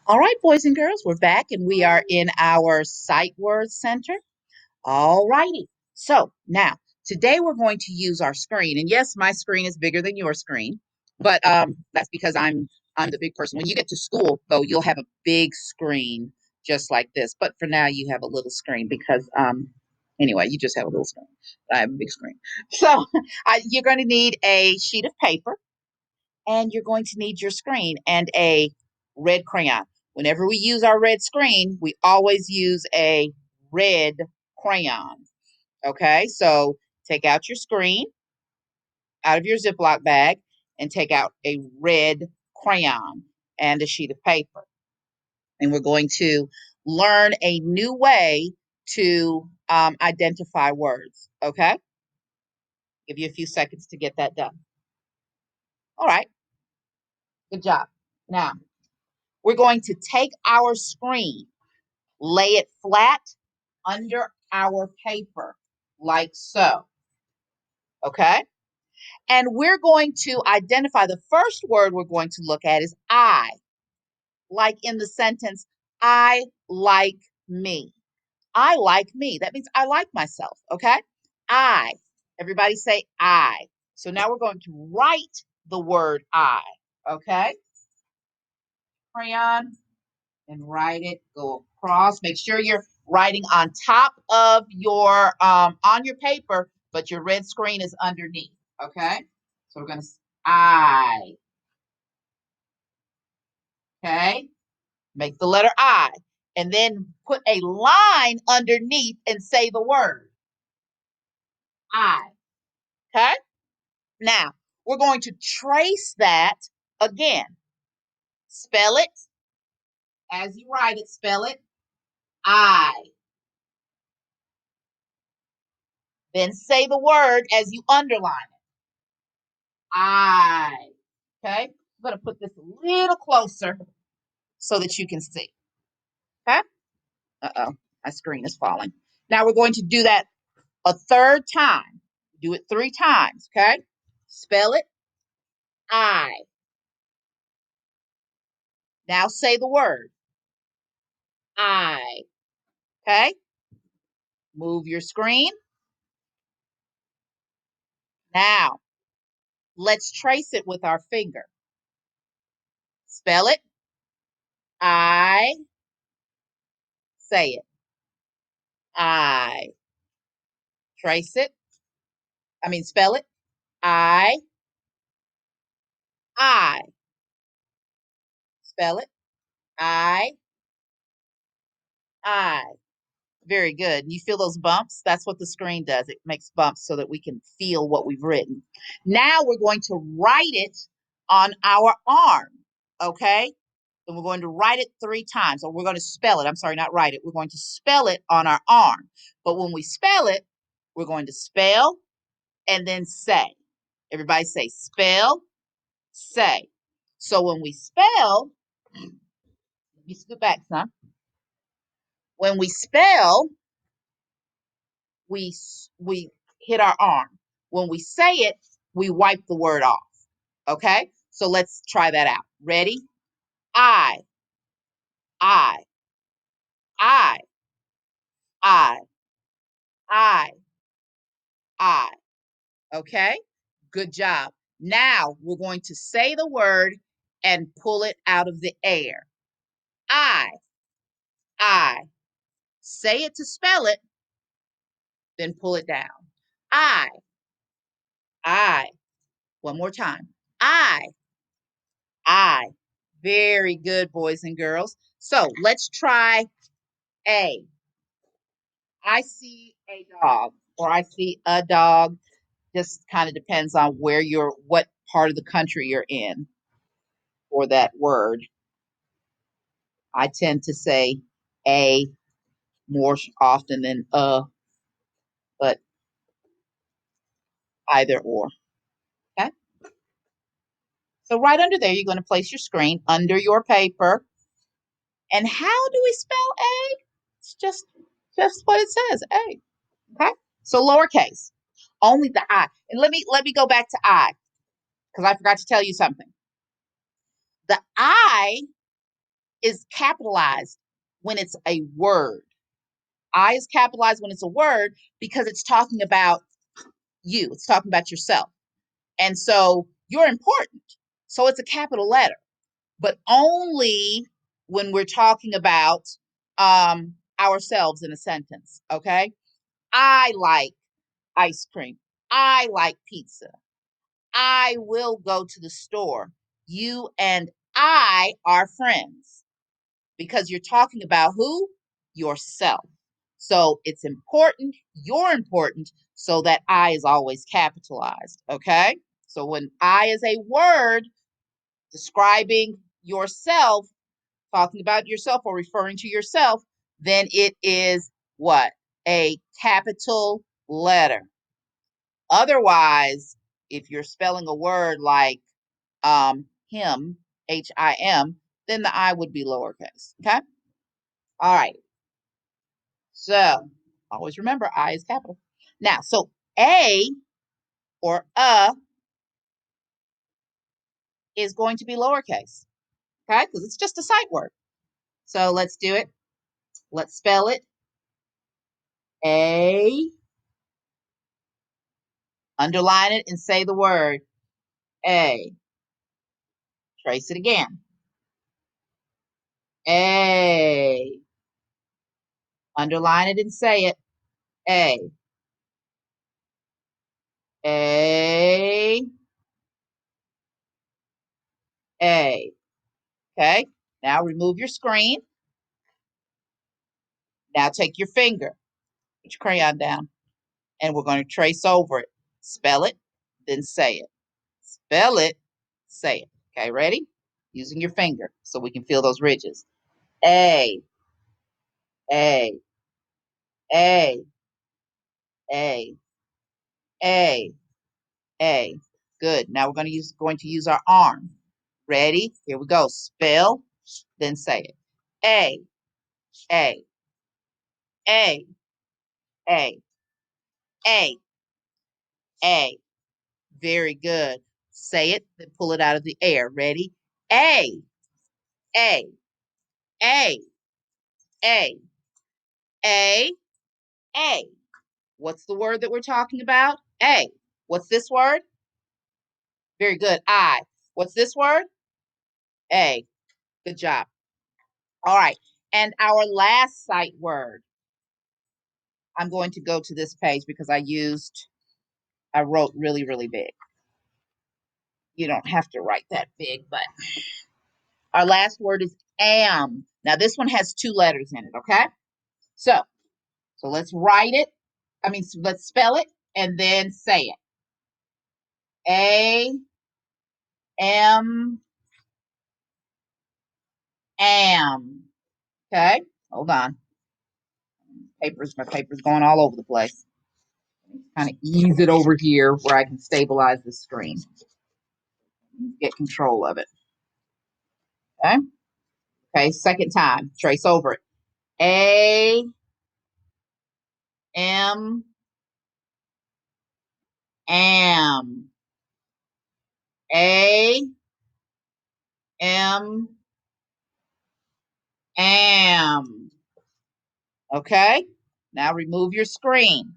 All right, boys and girls, we're back and we are in our sight word center. All righty. So now, today we're going to use our screen. And yes, my screen is bigger than your screen, but that's because I'm the big person. When you get to school, though, you'll have a big screen just like this. But for now, you have a little screen because anyway, you just have a little screen. I have a big screen. So you're going to need a sheet of paper and you're going to need your screen and a red crayon. Whenever we use our red screen, we always use a red crayon. Okay, so take out your screen out of your Ziploc bag and take out a red crayon and a sheet of paper. And we're going to learn a new way to identify words. Okay, give you a few seconds to get that done. All right, good job. Now, we're going to take our screen, lay it flat under our paper, like so. Okay? And we're going to identify the first word we're going to look at is I, like in the sentence, I like me. I like me. That means I like myself. Okay? I. Everybody say I. So now we're going to write the word I. Okay? Crayon and write it, go across. Make sure you're writing on top of your on your paper, but your red screen is underneath. Okay, so we're gonna I. Okay, make the letter I, and then put a line underneath and say the word I. Okay, now we're going to trace that again. Spell it as you write it. Spell it I. Then say the word as you underline it. I. Okay, I'm going to put this a little closer so that you can see. Okay, uh-oh, my screen is falling. Now we're going to do that a third time. Do it 3 times. Okay, spell it I. Now say the word I. Okay, move your screen. Now let's trace it with our finger. Spell it I. Say it I. Trace it. Spell it I. I. Spell it I. I. Very good. You feel those bumps? That's what the screen does. It makes bumps so that we can feel what we've written. Now we're going to write it on our arm. Okay? And we're going to write it 3 times, or we're going to spell it. I'm sorry, not write it. We're going to spell it on our arm. But when we spell it, we're going to spell and then say. Everybody say spell, say. So when we spell, let me scoot back, son. When we spell, we hit our arm. When we say it, we wipe the word off. Okay? So let's try that out. Ready? I, I, I, I, I, I. Okay? Good job. Now we're going to say the word and pull it out of the air. I, I. Say it to spell it, then pull it down. I, I. One more time. I. Very good, boys and girls. So let's try A. I see a dog, or I see a dog. Just kind of depends on what part of the country you're in for that word. I tend to say A more often than but either or. Okay. So right under there, you're going to place your screen under your paper. And how do we spell A? It's just what it says, A. Okay. So lowercase, only the I. And let me go back to I because I forgot to tell you something. The I is capitalized when it's a word. I is capitalized when it's a word because it's talking about you, it's talking about yourself. And so you're important. So it's a capital letter, but only when we're talking about ourselves in a sentence. Okay. I like ice cream. I like pizza. I will go to the store. You and I are friends because you're talking about who? Yourself. So it's important, you're important, so that I is always capitalized. Okay. So when I is a word describing yourself, talking about yourself or referring to yourself, then it is what? A capital letter. Otherwise, if you're spelling a word like him, H-I-M, then the I would be lowercase. Okay. All right. So always remember I is capital. Now, so A or is going to be lowercase. Okay. Because it's just a sight word. So let's do it. Let's spell it. A. Underline it and say the word A. Trace it again. A. Underline it and say it. A. A. A. Okay. Now remove your screen. Now take your finger, put your crayon down, and we're going to trace over it. Spell it, then say it. Spell it, say it. Okay, ready? Using your finger so we can feel those ridges. A, A, A, A, A, A. Good. Now we're going to use our arm. Ready? Here we go. Spell, then say it. A, A, A, A, A, A. Very good. Say it, then pull it out of the air. Ready? A, A, A, A, A, A. What's the word that we're talking about? A. What's this word? Very good. I. What's this word? A. Good job. All right. And our last sight word. I'm going to go to this page because I wrote really, really big. You don't have to write that big, but our last word is am. Now this one has 2 letters in it, okay? So let's write it. Let's spell it and then say it. A M am. Okay, hold on. My paper's going all over the place. Kind of ease it over here where I can stabilize the screen. Get control of it. Okay. Okay. Second time. Trace over it. A M am. A M am. Okay. Now remove your screen.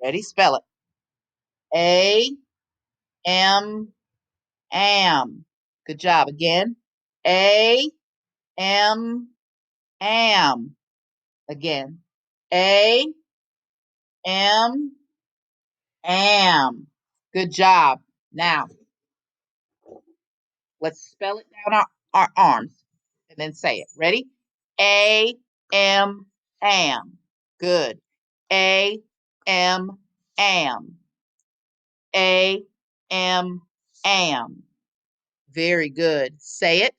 Ready? Spell it. A M am. Good job. Again. A M am. Again. A M am. Good job. Now let's spell it down our arms and then say it. Ready? A M am. Good. A M am. A M am. Very good. Say it.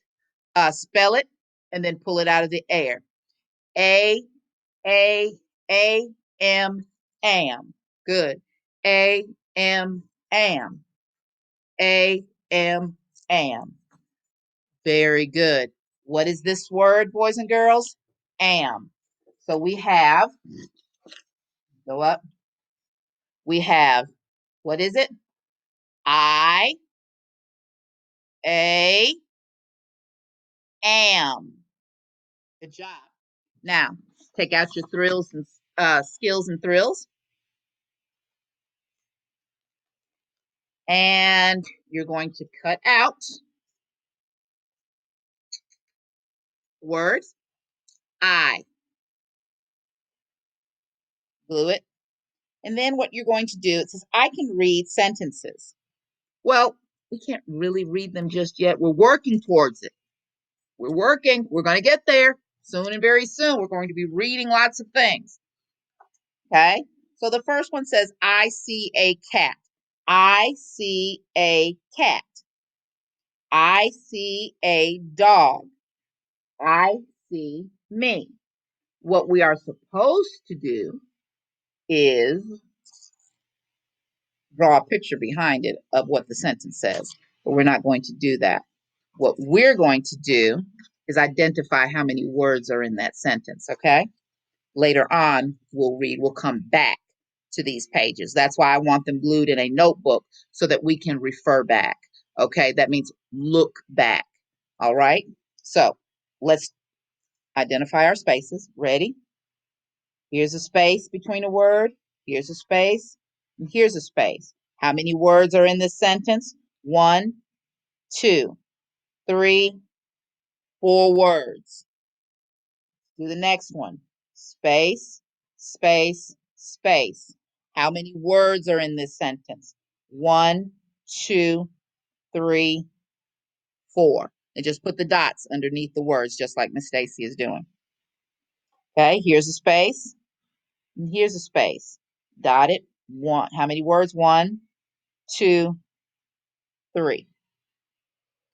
Spell it and then pull it out of the air. A A A M am. Good. A M am. A M am. Very good. What is this word, boys and girls? Am. So we have, go up. We have, what is it? I A am. Good job. Now, take out your thrills and skills and thrills. And you're going to cut out words. I. Glue it. And then what you're going to do, it says, I can read sentences. Well, we can't really read them just yet. We're working towards it. We're working. We're going to get there soon and very soon. We're going to be reading lots of things. Okay. So the first one says, I see a cat. I see a cat. I see a dog. I see me. What we are supposed to do is draw a picture behind it of what the sentence says, but we're not going to do that. What we're going to do is identify how many words are in that sentence, okay? Later on, we'll come back to these pages. That's why I want them glued in a notebook so that we can refer back, okay? That means look back, all right? So let's identify our spaces. Ready? Here's a space between a word. Here's a space. And here's a space. How many words are in this sentence? 1, 2, 3, 4 words. Do the next one. Space, space, space. How many words are in this sentence? 1, 2, 3, 4. And just put the dots underneath the words, just like Miss Stacy is doing. Okay, here's a space. And here's a space. Dot it. 1. How many words? 1, 2, 3.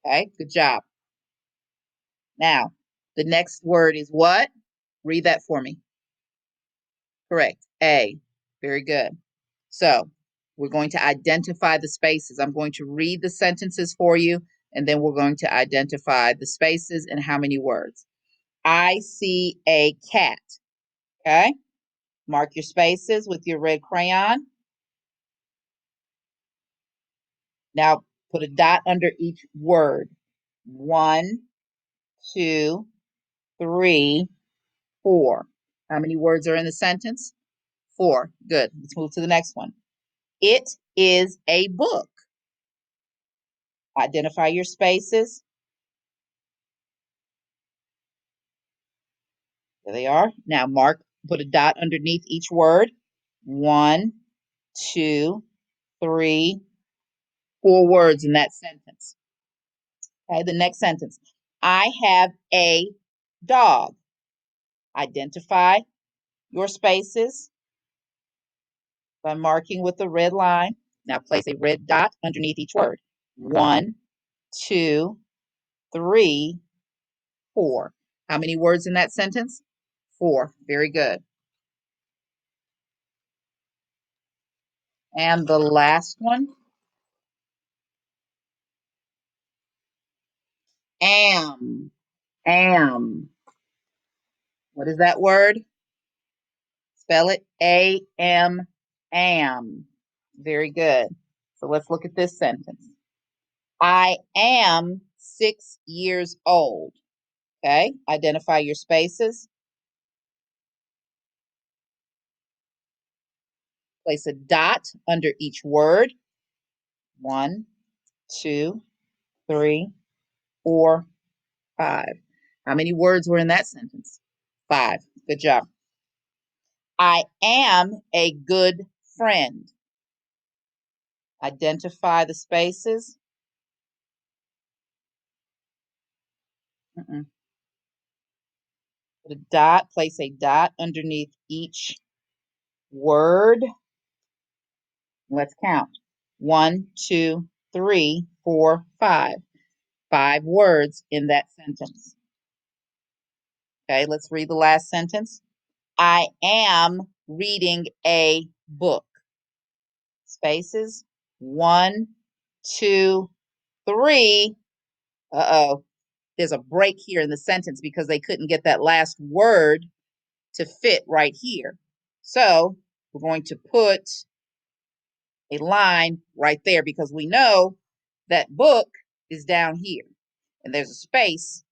Okay, good job. Now, the next word is what? Read that for me. Correct. A. Very good. So we're going to identify the spaces. I'm going to read the sentences for you, and then we're going to identify the spaces and how many words. I see a cat. Okay. Mark your spaces with your red crayon. Now put a dot under each word. 1, 2, 3, 4. How many words are in the sentence? 4. Good. Let's move to the next one. It is a book. Identify your spaces. There they are. Now mark, put a dot underneath each word. 1, 2, 3, 4 words in that sentence. Okay, the next sentence. I have a dog. Identify your spaces by marking with a red line. Now place a red dot underneath each word. 1, 2, 3, 4. How many words in that sentence? 4. Very good. And the last one, am. Am. What is that word? Spell it. A-M, am. Very good. So let's look at this sentence. I am 6 years old. Okay, identify your spaces. Place a dot under each word. 1, 2, 3, 4, 5. How many words were in that sentence? 5. Good job. I am a good friend. Identify the spaces. Put a dot, place a dot underneath each word. Let's count. 1, 2, 3, 4, 5. 5 words in that sentence. Okay, let's read the last sentence. I am reading a book. Spaces. 1, 2, 3. Uh-oh. There's a break here in the sentence because they couldn't get that last word to fit right here. So we're going to put a line right there because we know that book is down here. And there's a space,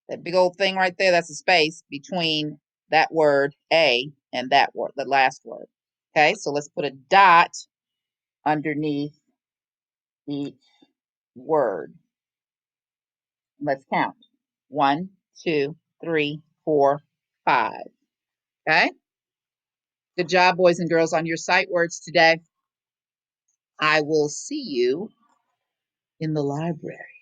that big old thing right there, that's a space between that word A and that word, the last word. Okay, so let's put a dot underneath each word. Let's count. 1, 2, 3, 4, 5. Okay, good job, boys and girls, on your sight words today. I will see you in the library.